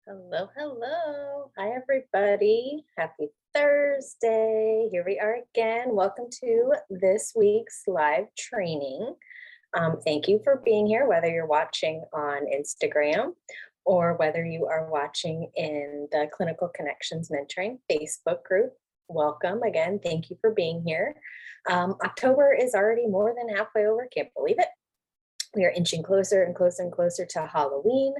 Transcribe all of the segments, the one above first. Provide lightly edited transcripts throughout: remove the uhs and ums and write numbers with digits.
Hello, hello. Hi, everybody. Happy Thursday. Here we are again. Welcome to this week's live training. Thank you for being here, whether you're watching on Instagram or whether you are watching in the Clinical Connections Mentoring Facebook group. Welcome again. Thank you for being here. October is already more than halfway over. Can't believe it. We are inching closer and closer and closer to Halloween.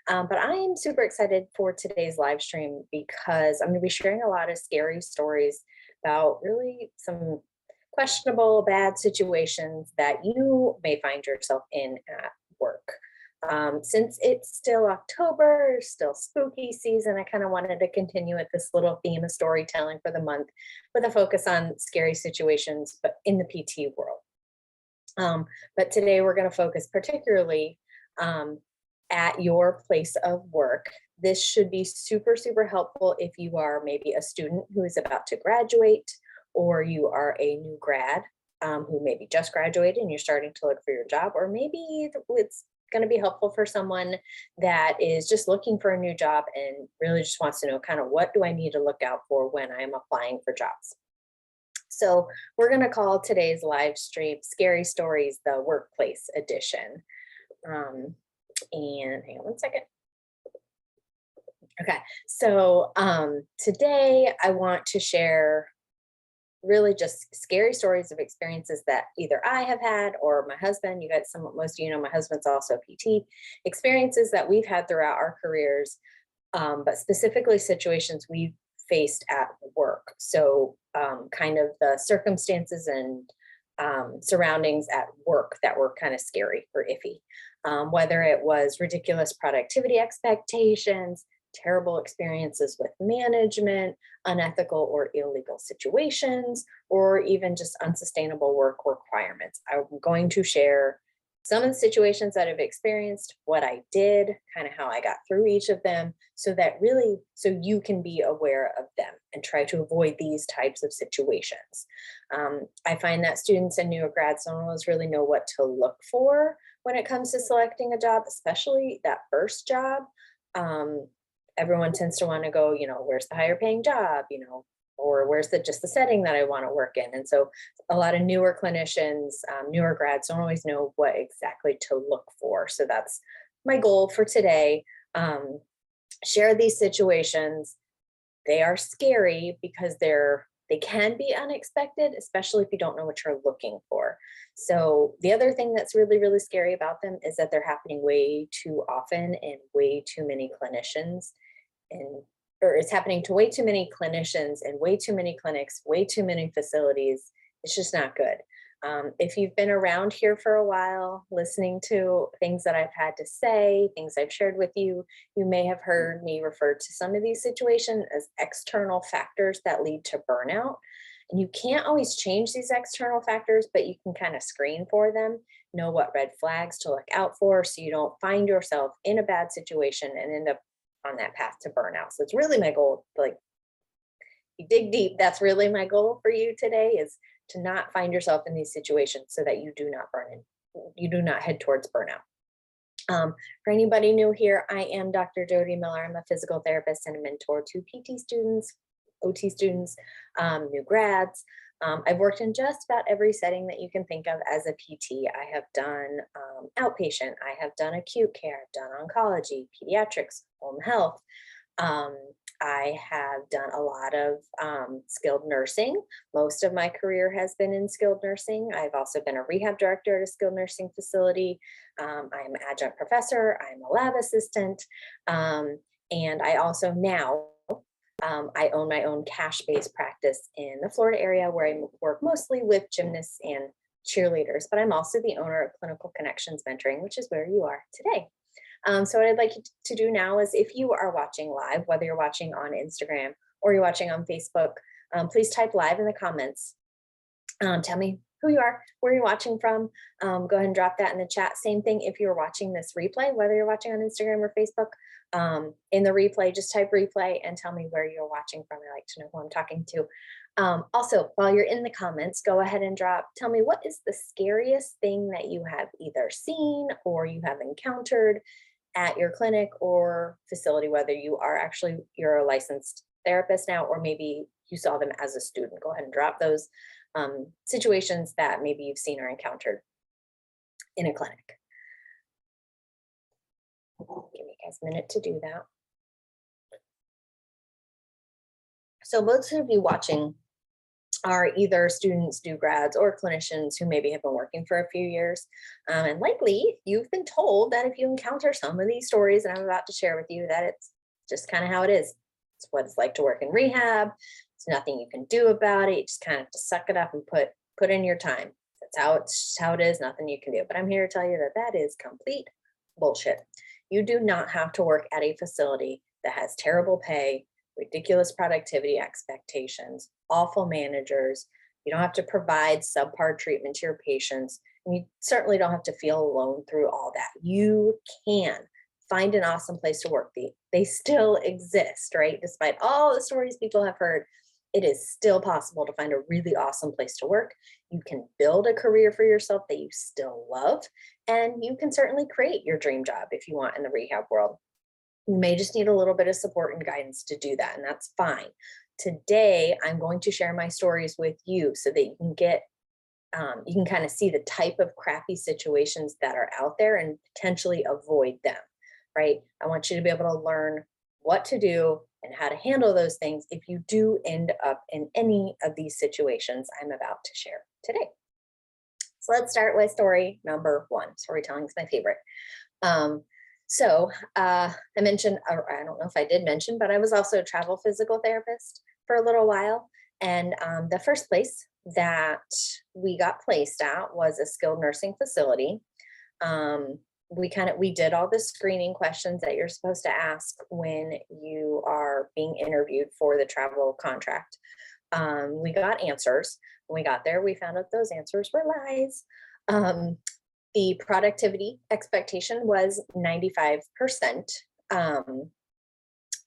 But I am super excited for today's live stream because I'm going to be sharing a lot of scary stories about really some questionable, bad situations that you may find yourself in at work. Since it's still October, still spooky season, I kind of wanted to continue with this little theme of storytelling for the month with a focus on scary situations, but in the PT world. But today we're going to focus particularly um, at your place of work. This should be super, super helpful if you are maybe a student who is about to graduate, or you are a new grad who maybe just graduated and you're starting to look for your job, or maybe it's going to be helpful for someone that is just looking for a new job and really just wants to know kind of what do I need to look out for when I'm applying for jobs. So we're going to call today's live stream Scary Stories, the Workplace Edition. And hang on one second. Okay, so today I want to share really just scary stories of experiences that either I have had or my husband, you guys, most of you know, my husband's also a PT, experiences that we've had throughout our careers, but specifically situations we've faced at work. So kind of the circumstances and surroundings at work that were kind of scary or iffy, whether it was ridiculous productivity expectations, terrible experiences with management, unethical or illegal situations, or even just unsustainable work requirements. I'm going to share some of the situations that I've experienced, what I did, kind of how I got through each of them, so that really, so you can be aware of them and try to avoid these types of situations. I find that students and newer grads don't always really know what to look for when it comes to selecting a job, especially that first job. Everyone tends to want to go, where's the higher paying job, or where's just the setting that I want to work in. And so a lot of newer clinicians, newer grads don't always know what exactly to look for. So that's my goal for today. Share these situations. They are scary because they can be unexpected, especially if you don't know what you're looking for. So the other thing that's really, really scary about them is that they're happening way too often and way too many clinicians and or it's happening to way too many clinicians and way too many clinics, way too many facilities. It's just not good. If you've been around here for a while, listening to things that I've had to say, things I've shared with you, you may have heard me refer to some of these situations as external factors that lead to burnout. And you can't always change these external factors, but you can kind of screen for them, know what red flags to look out for so you don't find yourself in a bad situation and end up on that path to burnout. So it's really my goal, like you dig deep, that's really my goal for you today is to not find yourself in these situations so that you do not you do not head towards burnout. For anybody new here, I am Dr. Jody Miller. I'm a physical therapist and a mentor to PT students, OT students, new grads. I've worked in just about every setting that you can think of as a PT. I have done outpatient, I have done acute care, I've done oncology, pediatrics, home health. I have done a lot of skilled nursing. Most of my career has been in skilled nursing. I've also been a rehab director at a skilled nursing facility. I'm an adjunct professor. I'm a lab assistant. And I also now I own my own cash-based practice in the Florida area where I work mostly with gymnasts and cheerleaders, but I'm also the owner of Clinical Connections Mentoring, which is where you are today. So what I'd like you to do now is if you are watching live, whether you're watching on Instagram or you're watching on Facebook, please type live in the comments. Tell me who you are, where you're watching from. Go ahead and drop that in the chat. Same thing if you're watching this replay, whether you're watching on Instagram or Facebook. In the replay, just type replay and tell me where you're watching from. I like to know who I'm talking to. Also, while you're in the comments, go ahead and tell me what is the scariest thing that you have either seen or you have encountered at your clinic or facility, whether you're a licensed therapist now, or maybe you saw them as a student. Go ahead and drop those situations that maybe you've seen or encountered in a clinic. Give me guys a minute to do that. So most of you watching are either students, new grads, or clinicians who maybe have been working for a few years. And likely you've been told that if you encounter some of these stories that I'm about to share with you, that it's just kind of how it is. It's what it's like to work in rehab. It's nothing you can do about it. You just kind of have to suck it up and put in your time. That's how it is, nothing you can do. But I'm here to tell you that that is complete bullshit. You do not have to work at a facility that has terrible pay, ridiculous productivity expectations, awful managers. You don't have to provide subpar treatment to your patients. And you certainly don't have to feel alone through all that. You can find an awesome place to work. They still exist, right? Despite all the stories people have heard, it is still possible to find a really awesome place to work. You can build a career for yourself that you still love, and you can certainly create your dream job if you want in the rehab world. You may just need a little bit of support and guidance to do that, and that's fine. Today, I'm going to share my stories with you so that you can kind of see the type of crappy situations that are out there and potentially avoid them, right? I want you to be able to learn what to do and how to handle those things if you do end up in any of these situations I'm about to share today. So let's start with story number 1. Storytelling is my favorite. I mentioned, or I don't know if I did mention, but I was also a travel physical therapist for a little while. And the first place that we got placed at was a skilled nursing facility. We did all the screening questions that you're supposed to ask when you are being interviewed for the travel contract. We got answers. When we got there, we found out those answers were lies. The productivity expectation was 95%,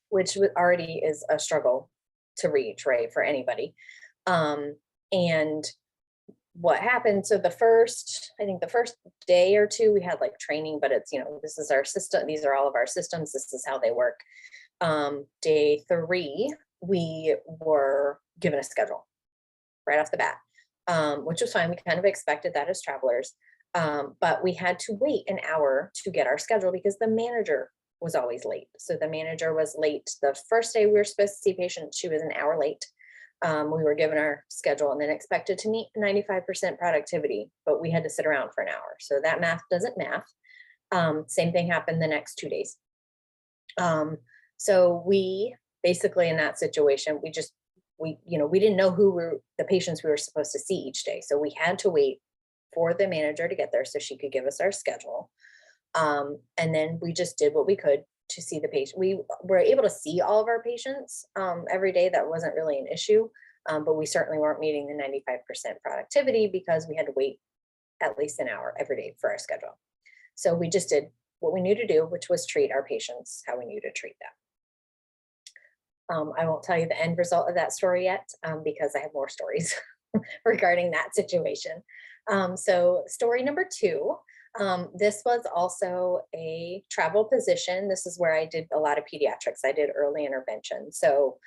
which already is a struggle to reach, right, for anybody. And what happened, so the first day or two, we had like training, but it's, this is our system. These are all of our systems. This is how they work. Day 3, we were given a schedule right off the bat, which was fine. We kind of expected that as travelers. But we had to wait an hour to get our schedule because the manager was always late. So the manager was late. The first day we were supposed to see patients, she was an hour late. We were given our schedule and then expected to meet 95% productivity, but we had to sit around for an hour. So that math doesn't math. Same thing happened the next 2 days. So we basically, in that situation, we didn't know who were the patients we were supposed to see each day. So we had to wait for the manager to get there so she could give us our schedule. And then we just did what we could to see the patient. We were able to see all of our patients every day. That wasn't really an issue, but we certainly weren't meeting the 95% productivity because we had to wait at least an hour every day for our schedule. So we just did what we knew to do, which was treat our patients how we knew to treat them. I won't tell you the end result of that story yet because I have more stories regarding that situation. So story number 2, this was also a travel position. This is where I did a lot of pediatrics. I did early intervention. So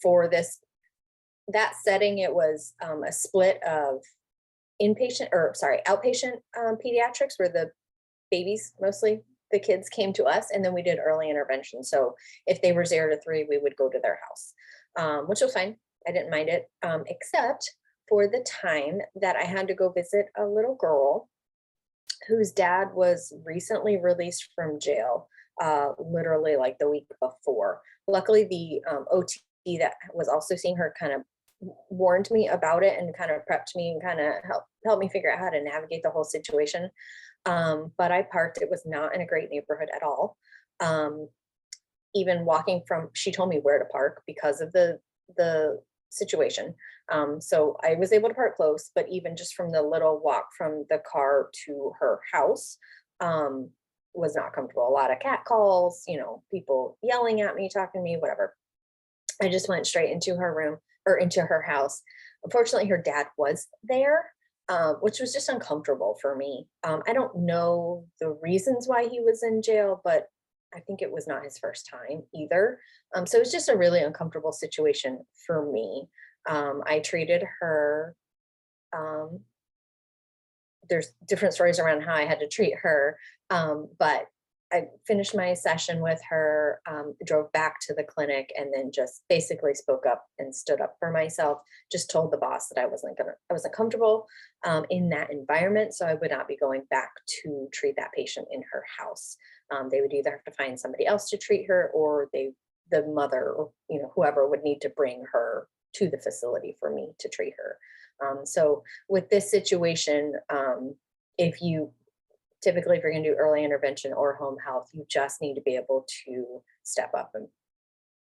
for that setting, it was a split of outpatient pediatrics, where the babies, mostly the kids, came to us, and then we did early intervention. So if they were 0 to 3, we would go to their house, which was fine. I didn't mind it, except for the time that I had to go visit a little girl whose dad was recently released from jail, literally like the week before. Luckily, the OT that was also seeing her kind of warned me about it and kind of prepped me and kind of helped me figure out how to navigate the whole situation. But I parked. It was not in a great neighborhood at all. Even walking she told me where to park because of the situation. So I was able to park close, but even just from the little walk from the car to her house was not comfortable. A lot of cat calls, people yelling at me, talking to me, whatever. I just went straight into her room or into her house. Unfortunately, her dad was there. which was just uncomfortable for me. I don't know the reasons why he was in jail, but I think it was not his first time either. So it was just a really uncomfortable situation for me. I treated her. Um, there's different stories around how I had to treat her, but I finished my session with her, drove back to the clinic, and then just basically spoke up and stood up for myself. Just told the boss that I wasn't comfortable in that environment, so I would not be going back to treat that patient in her house. They would either have to find somebody else to treat her, or the mother, or whoever would need to bring her to the facility for me to treat her. So with this situation, if you typically, if you're going to do early intervention or home health, you just need to be able to step up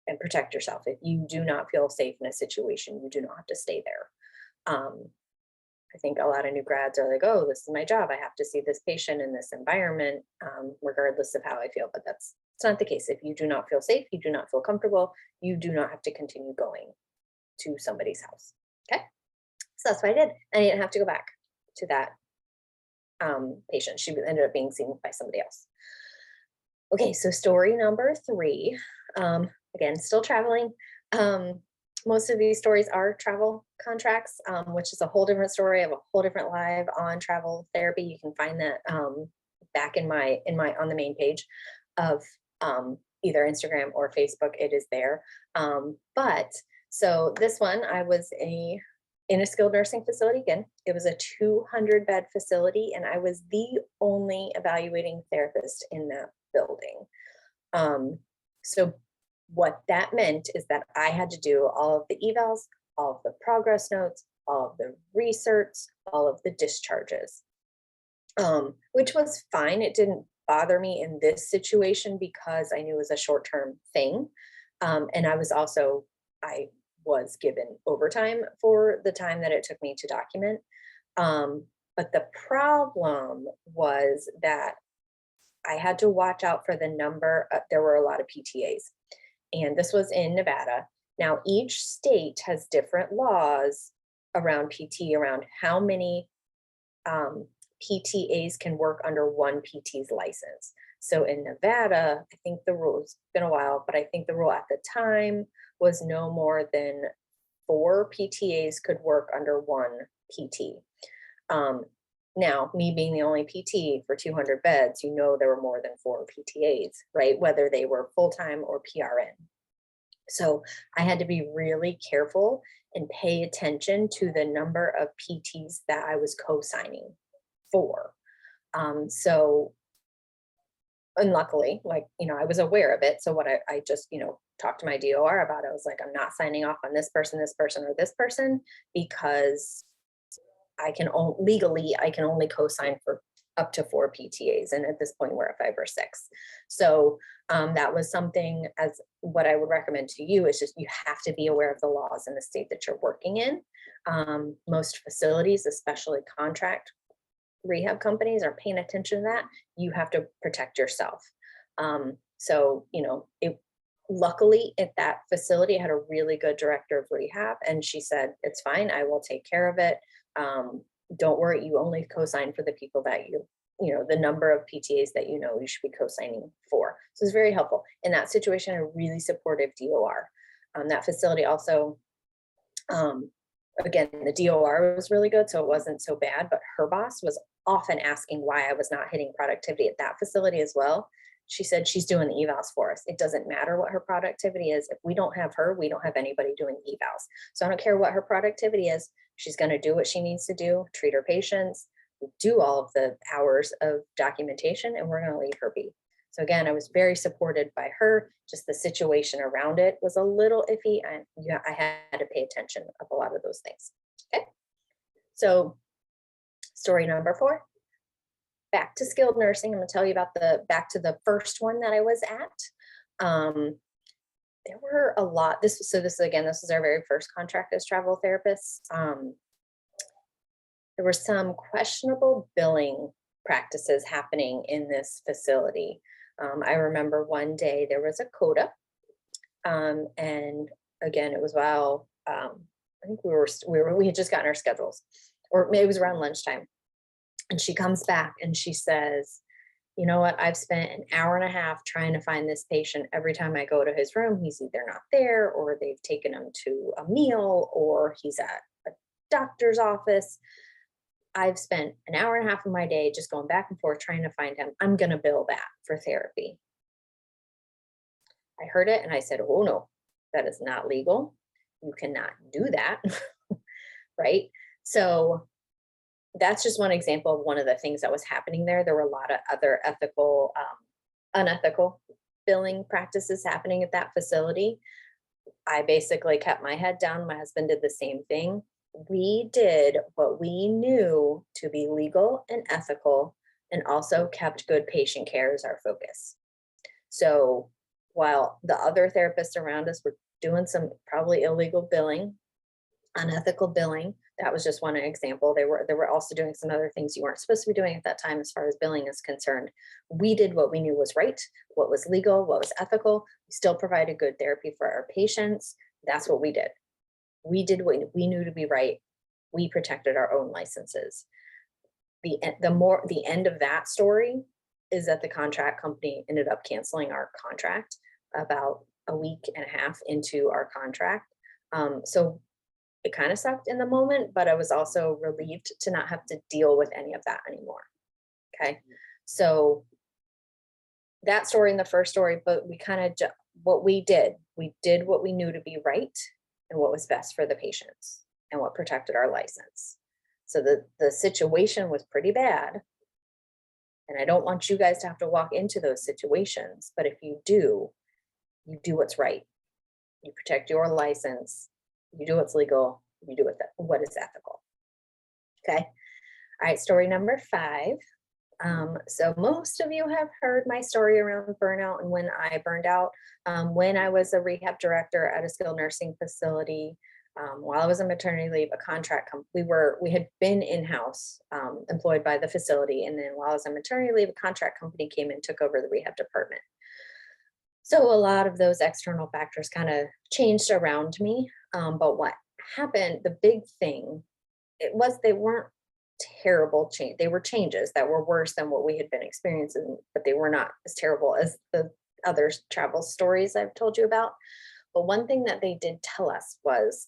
and protect yourself. If you do not feel safe in a situation, you do not have to stay there. I think a lot of new grads are like, oh, this is my job. I have to see this patient in this environment, regardless of how I feel. But it's not the case. If you do not feel safe, you do not feel comfortable, you do not have to continue going to somebody's house. Okay. So that's what I did. I didn't have to go back to that patient. She ended up being seen by somebody else. Okay, so story number 3. Again, still traveling. Most of these stories are travel contracts, which is a whole different story. I have a whole different live on travel therapy. You can find that back in my on the main page of either Instagram or Facebook. It is there. But so this one, I was in a skilled nursing facility. Again, it was a 200-bed facility, and I was the only evaluating therapist in that building. So what that meant is that I had to do all of the evals, all of the progress notes, all of the research, all of the discharges, which was fine. It didn't bother me in this situation because I knew it was a short-term thing. And I was given overtime for the time that it took me to document. But the problem was that I had to watch out for the number. There were a lot of PTAs, and this was in Nevada. Now, each state has different laws around PT, around how many PTAs can work under one PT's license. So in Nevada, I think the rule, it's been a while, but I think the rule at the time was no more than 4 PTAs could work under one PT. Now, me being the only PT for 200 beds, there were more than 4 PTAs, right? Whether they were full-time or PRN. So I had to be really careful and pay attention to the number of PTs that I was co-signing for. And luckily, I was aware of it. So what I just, talked to my DOR about it. I was like, I'm not signing off on this person, or this person, because legally, I can only co-sign for up to 4 PTAs. And at this point, we're at 5 or 6. So that was something, as what I would recommend to you, is just, you have to be aware of the laws in the state that you're working in. Most facilities, especially contract rehab companies, are paying attention to that. You have to protect yourself. Luckily at that facility, I had a really good director of rehab, and she said, it's fine, I will take care of it. Don't worry, you only co-sign for the people that the number of PTAs that you should be co-signing for. So it's very helpful. In that situation, a really supportive DOR. That facility also, again, the DOR was really good, so it wasn't so bad, but her boss was often asking why I was not hitting productivity at that facility as well. She said, she's doing the evals for us. It doesn't matter what her productivity is. If we don't have her, we don't have anybody doing evals. So I don't care what her productivity is. She's going to do what she needs to do, treat her patients, do all of the hours of documentation, and we're going to leave her be. So again, I was very supported by her. Just the situation around it was a little iffy, and I had to pay attention of a lot of those things. Okay. So story number 4. Back to skilled nursing. I'm going to tell you about back to the first one that I was at. There were a lot. This is our very first contract as travel therapists. There were some questionable billing practices happening in this facility. I remember one day there was a coda, and again, it was while I think we had just gotten our schedules. or maybe it was around lunchtime. And she comes back and she says, you know what? I've spent an hour and a half trying to find this patient. Every time I go to his room, he's either not there or they've taken him to a meal or he's at a doctor's office. I've spent an hour and a half of my day just going back and forth trying to find him. I'm going to bill that for therapy. I heard it and I said, oh no, that is not legal. You cannot do that. Right. So that's just one example of one of the things that was happening there. There were a lot of other unethical billing practices happening at that facility. I basically kept my head down. My husband did the same thing. We did what we knew to be legal and ethical, and also kept good patient care as our focus. So while the other therapists around us were doing some probably illegal billing, unethical billing, that was just one example. They were also doing some other things you weren't supposed to be doing at that time as far as billing is concerned. We did what we knew was right, what was legal, what was ethical. We still provided good therapy for our patients. That's what we did. We did what we knew to be right. We protected our own licenses. The end of that story is that the contract company ended up canceling our contract about a week and a half into our contract. So it kind of sucked in the moment, but I was also relieved to not have to deal with any of that anymore. Okay. So that story and the first story, but we kind of, we did what we knew to be right and what was best for the patients and what protected our license. So the situation was pretty bad. And I don't want you guys to have to walk into those situations, but if you do what's right. You protect your license, you do what's legal, you do what is ethical. Okay. All right. Story number 5. So most of you have heard my story around burnout and when I burned out. When I was a rehab director at a skilled nursing facility, while I was on maternity leave, a contract we had been in-house, employed by the facility, and then while I was on maternity leave, a contract company came and took over the rehab department. So a lot of those external factors kind of changed around me. But what happened, the big thing, they weren't terrible change. They were changes that were worse than what we had been experiencing, but they were not as terrible as the other travel stories I've told you about. But one thing that they did tell us was,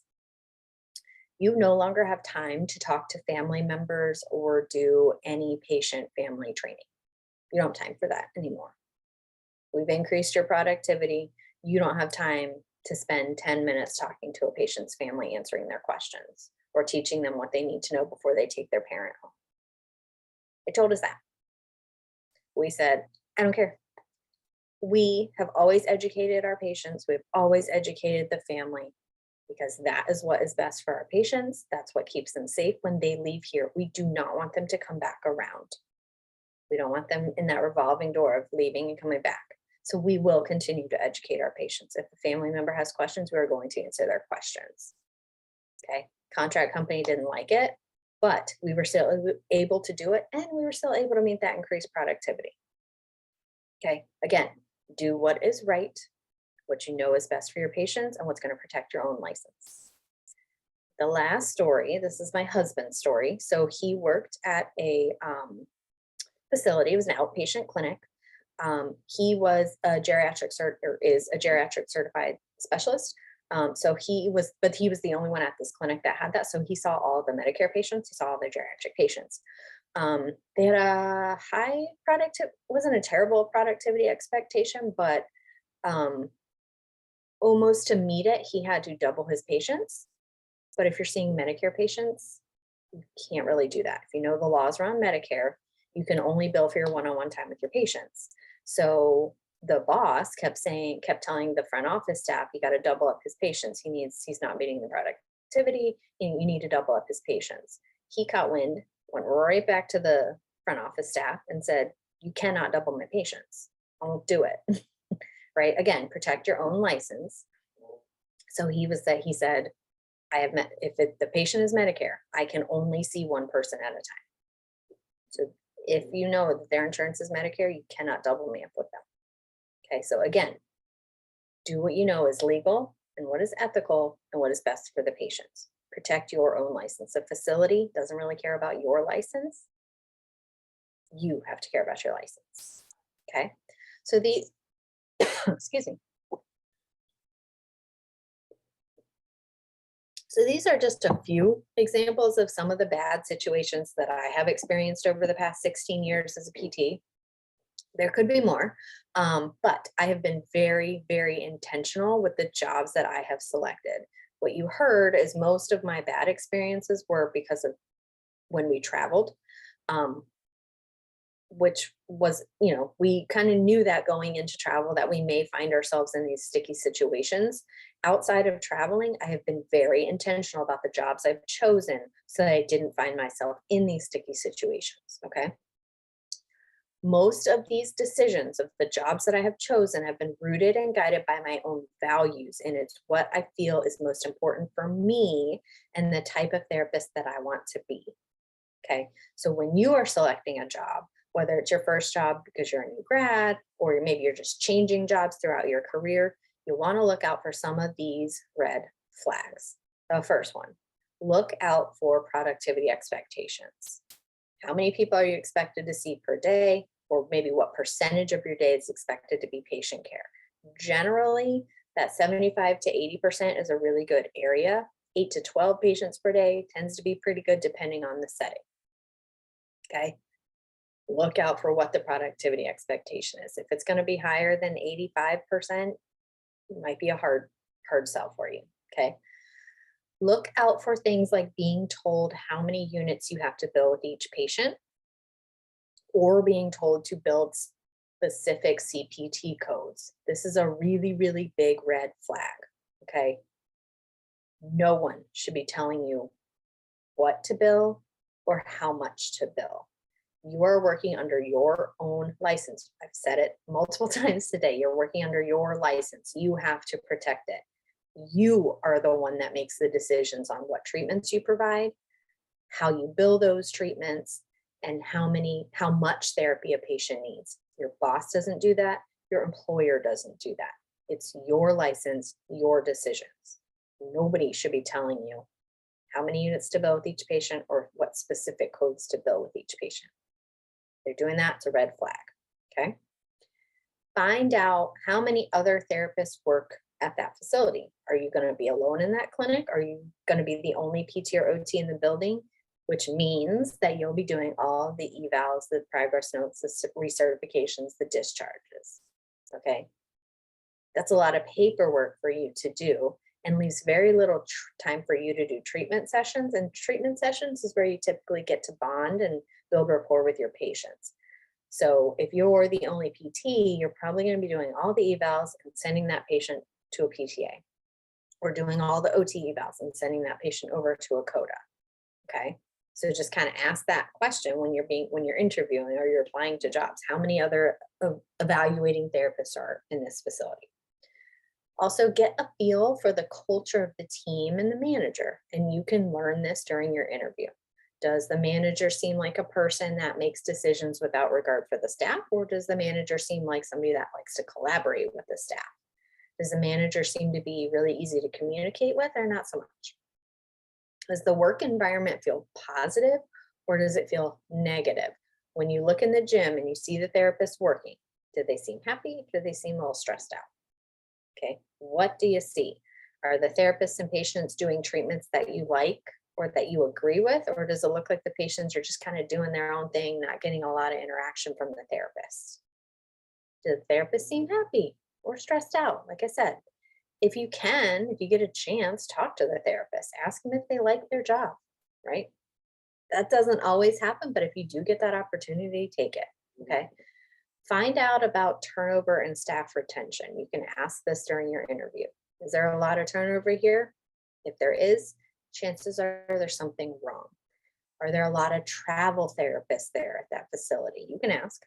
you no longer have time to talk to family members or do any patient family training. You don't have time for that anymore. We've increased your productivity. You don't have time to spend 10 minutes talking to a patient's family, answering their questions or teaching them what they need to know before they take their parent home. They told us that. We said, I don't care. We have always educated our patients. We've always educated the family because that is what is best for our patients. That's what keeps them safe when they leave here. We do not want them to come back around. We don't want them in that revolving door of leaving and coming back. So we will continue to educate our patients. If a family member has questions, we are going to answer their questions. Okay. Contract company didn't like it, but we were still able to do it and we were still able to meet that increased productivity. Okay. Again, do what is right, what you know is best for your patients, and what's going to protect your own license. The last story, this is my husband's story. So he worked at a facility. It was an outpatient clinic. He was a is a geriatric certified specialist. So he was the only one at this clinic that had that. So he saw all the Medicare patients. He saw all the geriatric patients. They had a high wasn't a terrible productivity expectation, but almost to meet it, he had to double his patients. But if you're seeing Medicare patients, you can't really do that. If you know the laws around Medicare, you can only bill for your one-on-one time with your patients. So the boss kept telling the front office staff, you got to double up his patients. He's not meeting the productivity. You need to double up his patients. He caught wind, went right back to the front office staff and said, you cannot double my patients. I won't do it. Right? Again, protect your own license. So he said, the patient is Medicare, I can only see one person at a time. So if you know that their insurance is Medicare, you cannot double me up with them. Okay, so again, do what you know is legal and what is ethical and what is best for the patients. Protect your own license. The facility doesn't really care about your license. You have to care about your license. Okay. So the, excuse me. So these are just a few examples of some of the bad situations that I have experienced over the past 16 years as a PT. There could be more, but I have been very, very intentional with the jobs that I have selected. What you heard is most of my bad experiences were because of when we traveled, um, which was, we kind of knew that going into travel that we may find ourselves in these sticky situations. Outside of traveling, I have been very intentional about the jobs I've chosen so that I didn't find myself in these sticky situations. Okay. Most of these decisions of the jobs that I have chosen have been rooted and guided by my own values. And it's what I feel is most important for me and the type of therapist that I want to be. Okay. So when you are selecting a job, whether it's your first job because you're a new grad, or maybe you're just changing jobs throughout your career, you want to look out for some of these red flags. The first one, look out for productivity expectations. How many people are you expected to see per day? Or maybe what percentage of your day is expected to be patient care? Generally, that 75 to 80% is a really good area. 8 to 12 patients per day tends to be pretty good depending on the setting. Okay. Look out for what the productivity expectation is. If it's going to be higher than 85%, it might be a hard sell for you. Okay. Look out for things like being told how many units you have to bill with each patient, or being told to build specific CPT codes. This is a really, really big red flag. Okay. No one should be telling you what to bill or how much to bill. You are working under your own license. I've said it multiple times today. You're working under your license. You have to protect it. You are the one that makes the decisions on what treatments you provide, how you bill those treatments, and how much therapy a patient needs. Your boss doesn't do that. Your employer doesn't do that. It's your license, your decisions. Nobody should be telling you how many units to bill with each patient or what specific codes to bill with each patient. They're doing that, it's a red flag. Okay. Find out how many other therapists work at that facility. Are you going to be alone in that clinic? Are you going to be the only PT or OT in the building? Which means that you'll be doing all the evals, the progress notes, the recertifications, the discharges. Okay. That's a lot of paperwork for you to do and leaves very little time for you to do treatment sessions. And treatment sessions is where you typically get to bond and build rapport with your patients. So if you're the only PT, you're probably going to be doing all the evals and sending that patient to a PTA, or doing all the OT evals and sending that patient over to a CODA. Okay. So just kind of ask that question when you're interviewing or you're applying to jobs. How many other evaluating therapists are in this facility? Also get a feel for the culture of the team and the manager. And you can learn this during your interview. Does the manager seem like a person that makes decisions without regard for the staff? Or does the manager seem like somebody that likes to collaborate with the staff? Does the manager seem to be really easy to communicate with or not so much? Does the work environment feel positive or does it feel negative? When you look in the gym and you see the therapist working, do they seem happy? Do they seem a little stressed out? Okay, what do you see? Are the therapists and patients doing treatments that you like or that you agree with? Or does it look like the patients are just kind of doing their own thing, not getting a lot of interaction from the therapist? Do the therapists seem happy or stressed out? Like I said, if you get a chance, talk to the therapist, ask them if they like their job, right? That doesn't always happen, but if you do get that opportunity, take it. Okay. Find out about turnover and staff retention. You can ask this during your interview. Is there a lot of turnover here? If there is, chances are there's something wrong. Are there a lot of travel therapists there at that facility? You can ask.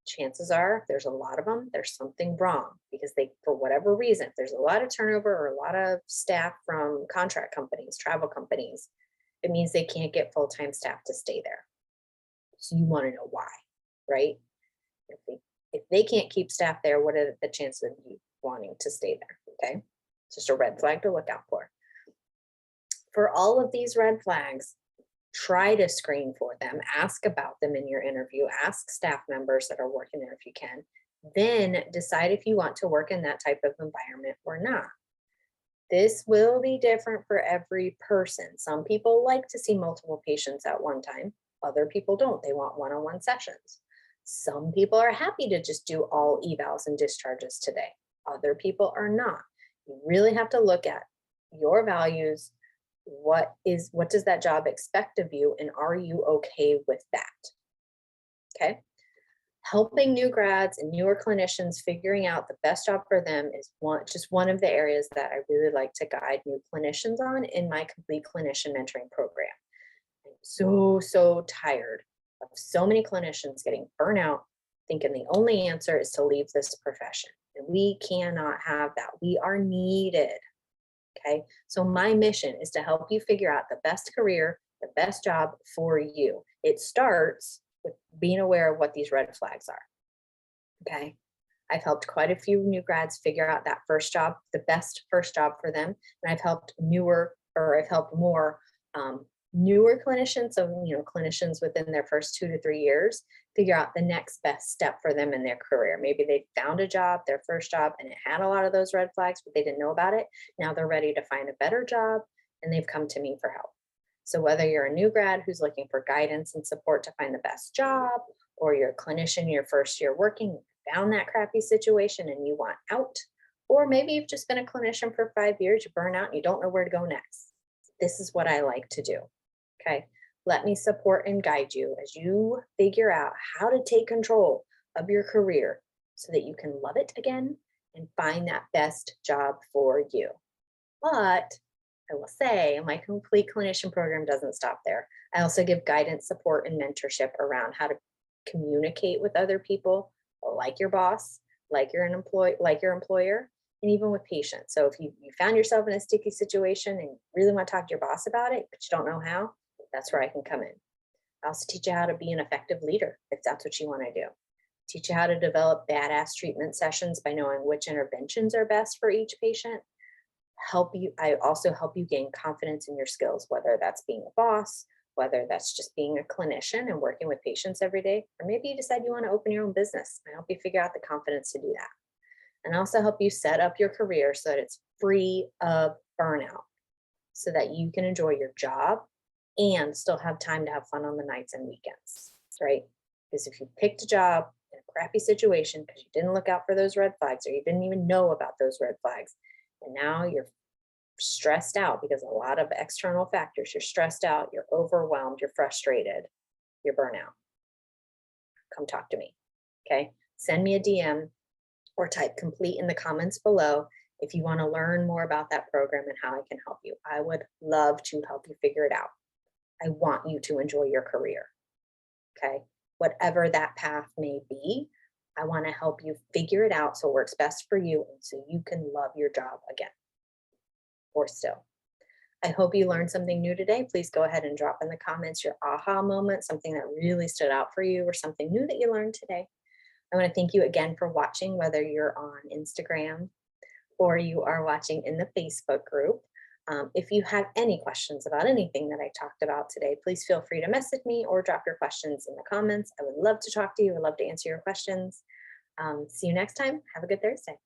Chances are, if there's a lot of them, there's something wrong because for whatever reason, if there's a lot of turnover or a lot of staff from contract companies, travel companies, it means they can't get full-time staff to stay there. So you want to know why, right? If they can't keep staff there, what are the chances of you wanting to stay there? Okay. It's just a red flag to look out for. For all of these red flags, try to screen for them, ask about them in your interview, ask staff members that are working there if you can, then decide if you want to work in that type of environment or not. This will be different for every person. Some people like to see multiple patients at one time. Other people don't. They want one-on-one sessions. Some people are happy to just do all evals and discharges today. Other people are not. You really have to look at your values. What does that job expect of you? And are you okay with that? Okay. Helping new grads and newer clinicians figuring out the best job for them is just one of the areas that I really like to guide new clinicians on in my complete clinician mentoring program. I'm so tired of so many clinicians getting burnout, thinking the only answer is to leave this profession. And we cannot have that. We are needed. Okay. So my mission is to help you figure out the best career, the best job for you. It starts with being aware of what these red flags are. Okay. I've helped quite a few new grads figure out that first job, the best first job for them. And I've helped more newer clinicians, so clinicians within their first 2 to 3 years, figure out the next best step for them in their career. Maybe they found a job, their first job, and it had a lot of those red flags, but they didn't know about it. Now they're ready to find a better job, and they've come to me for help. So whether you're a new grad who's looking for guidance and support to find the best job, or you're a clinician your first year working, found that crappy situation and you want out, or maybe you've just been a clinician for 5 years, you burn out and you don't know where to go next. This is what I like to do. Okay. Let me support and guide you as you figure out how to take control of your career so that you can love it again and find that best job for you. But I will say my complete clinician program doesn't stop there. I also give guidance, support, and mentorship around how to communicate with other people, like your boss, like your employer, and even with patients. So if you found yourself in a sticky situation and you really want to talk to your boss about it, but you don't know how, that's where I can come in. I also teach you how to be an effective leader if that's what you want to do. Teach you how to develop badass treatment sessions by knowing which interventions are best for each patient. I also help you gain confidence in your skills, whether that's being a boss, whether that's just being a clinician and working with patients every day, or maybe you decide you want to open your own business. I help you figure out the confidence to do that. And I also help you set up your career so that it's free of burnout, so that you can enjoy your job and still have time to have fun on the nights and weekends, right? Because if you picked a job in a crappy situation because you didn't look out for those red flags or you didn't even know about those red flags, and now you're stressed out because a lot of external factors, you're stressed out, you're overwhelmed, you're frustrated, you're burnout. Come talk to me. Okay. Send me a DM or type complete in the comments below if you want to learn more about that program and how I can help you. I would love to help you figure it out. I want you to enjoy your career. Okay. Whatever that path may be, I want to help you figure it out so it works best for you and so you can love your job again. Or still. I hope you learned something new today. Please go ahead and drop in the comments your aha moment, something that really stood out for you or something new that you learned today. I want to thank you again for watching, whether you're on Instagram or you are watching in the Facebook group. If you have any questions about anything that I talked about today, please feel free to message me or drop your questions in the comments. I would love to talk to you. I would love to answer your questions. See you next time. Have a good Thursday.